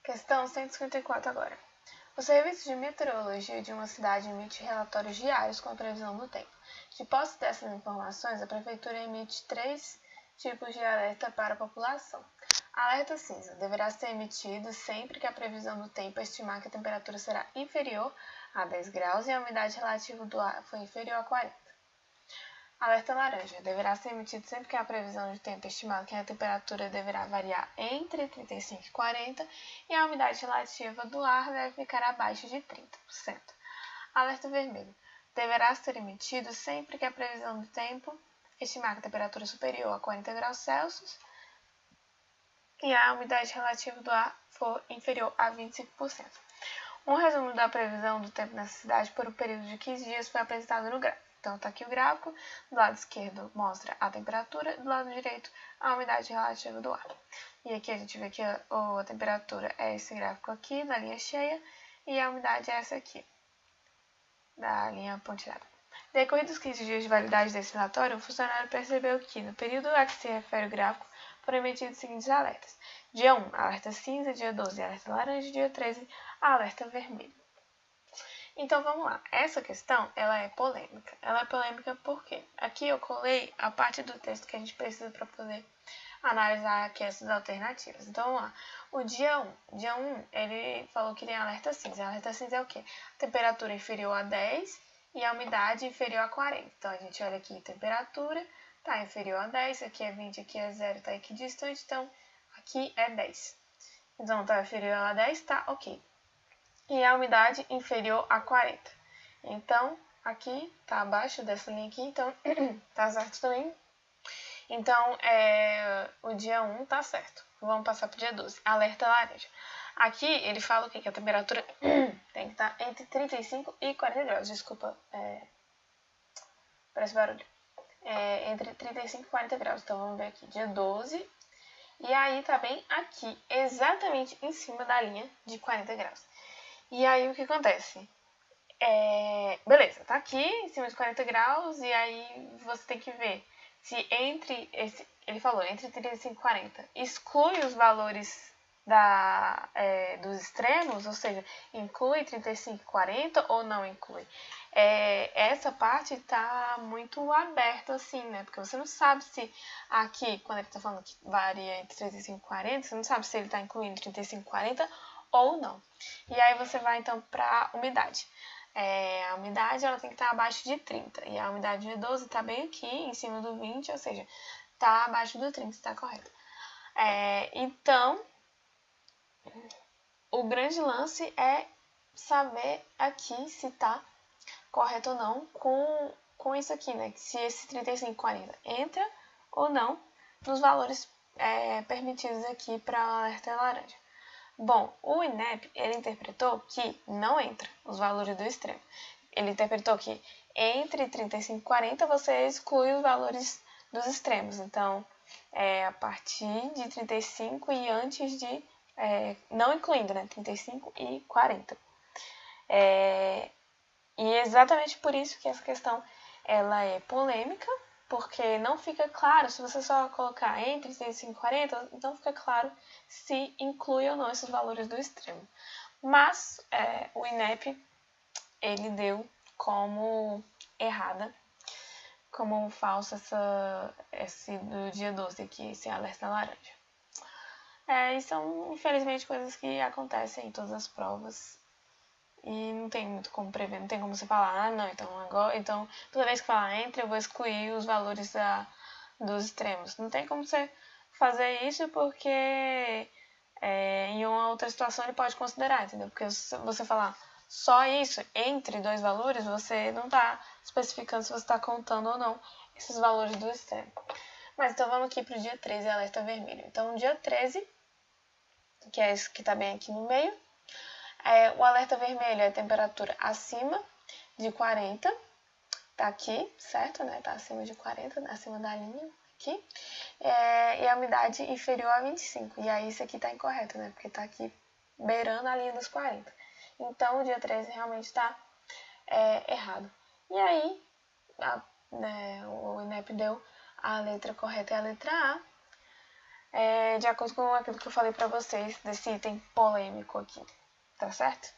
Questão 154 agora. O Serviço de Meteorologia de uma cidade emite relatórios diários com a previsão do tempo. De posse dessas informações, a Prefeitura emite 3 tipos de alerta para a população. Alerta cinza deverá ser emitido sempre que a previsão do tempo estimar que a temperatura será inferior a 10 graus e a umidade relativa do ar for inferior a 40. Alerta laranja deverá ser emitido sempre que a previsão de tempo estimar que a temperatura deverá variar entre 35 e 40 e a umidade relativa do ar deve ficar abaixo de 30%. Alerta vermelho deverá ser emitido sempre que a previsão do tempo estimar que a temperatura superior a 40 graus Celsius e a umidade relativa do ar for inferior a 25%. Um resumo da previsão do tempo nessa cidade por um período de 15 dias foi apresentado no gráfico. Então, está aqui o gráfico, do lado esquerdo mostra a temperatura, do lado direito a umidade relativa do ar. E aqui a gente vê que a temperatura é esse gráfico aqui, da linha cheia, e a umidade é essa aqui, da linha pontilhada. Decorridos os 15 dias de validade desse relatório, o funcionário percebeu que, no período a que se refere o gráfico, foram emitidos os seguintes alertas. Dia 1, alerta cinza, dia 12, alerta laranja, dia 13, alerta vermelho. Então, vamos lá. Essa questão, ela é polêmica. Ela é polêmica porque aqui eu colei a parte do texto que a gente precisa para poder analisar aqui essas alternativas. Então, vamos lá. O dia 1. Dia 1, ele falou que tem alerta cinza. Alerta cinza é o quê? Temperatura inferior a 10 e a umidade inferior a 40. Então, a gente olha aqui, temperatura está inferior a 10, aqui é 20, aqui é 0, está equidistante, então aqui é 10. Então, está inferior a 10, tá ok. E a umidade inferior a 40. Então, aqui está abaixo dessa linha aqui, então tá certo também. Então, o dia 1 tá certo. Vamos passar para o dia 12. Alerta laranja. Aqui ele fala o quê? Que a temperatura tem que estar entre 35 e 40 graus. Desculpa, parece barulho. Entre 35 e 40 graus. Então, vamos ver aqui. Dia 12. E aí tá bem aqui, exatamente em cima da linha de 40 graus. E aí, o que acontece? Beleza, tá aqui em cima de 40 graus, e aí você tem que ver se ele falou, entre 35 e 40, exclui os valores dos extremos, ou seja, inclui 35 e 40 ou não inclui? Essa parte tá muito aberta assim, né? Porque você não sabe se aqui, quando ele tá falando que varia entre 35 e 40, você não sabe se ele tá incluindo 35 e 40 ou não. E aí você vai então para a umidade. A umidade ela tem que estar abaixo de 30. E a umidade de 12 está bem aqui, em cima do 20, ou seja, está abaixo do 30, está correto. Então, o grande lance é saber aqui se está correto ou não com isso aqui, né? Se esse 35, 40 entra ou não nos valores permitidos aqui para o alerta laranja. Bom, o INEP, ele interpretou que não entra os valores do extremo. Ele interpretou que entre 35 e 40 você exclui os valores dos extremos. Então, a partir de 35 e antes de... não incluindo, né? 35 e 40. E é exatamente por isso que essa questão ela é polêmica, porque não fica claro, se você só colocar entre 35 e 40, não fica claro se inclui ou não esses valores do extremo. Mas o INEP, ele deu como errada, como falso esse do dia 12 aqui, esse alerta laranja. E são, infelizmente, coisas que acontecem em todas as provas. E não tem muito como prever, não tem como você falar, não, então toda vez que falar entre, eu vou excluir os valores dos extremos. Não tem como você fazer isso porque em uma outra situação ele pode considerar, entendeu? Porque se você falar só isso, entre dois valores, você não está especificando se você está contando ou não esses valores do extremo. Mas então vamos aqui para o dia 13, alerta vermelho. Então, o dia 13, que é esse que está bem aqui no meio, o alerta vermelho é a temperatura acima de 40, tá aqui, certo, né? Tá acima de 40, acima da linha, aqui. E a umidade inferior a 25. E aí isso aqui tá incorreto, né? Porque tá aqui beirando a linha dos 40. Então, o dia 13 realmente tá errado. E aí, o INEP deu A letra correta é a letra A, de acordo com aquilo que eu falei para vocês desse item polêmico aqui, tá certo?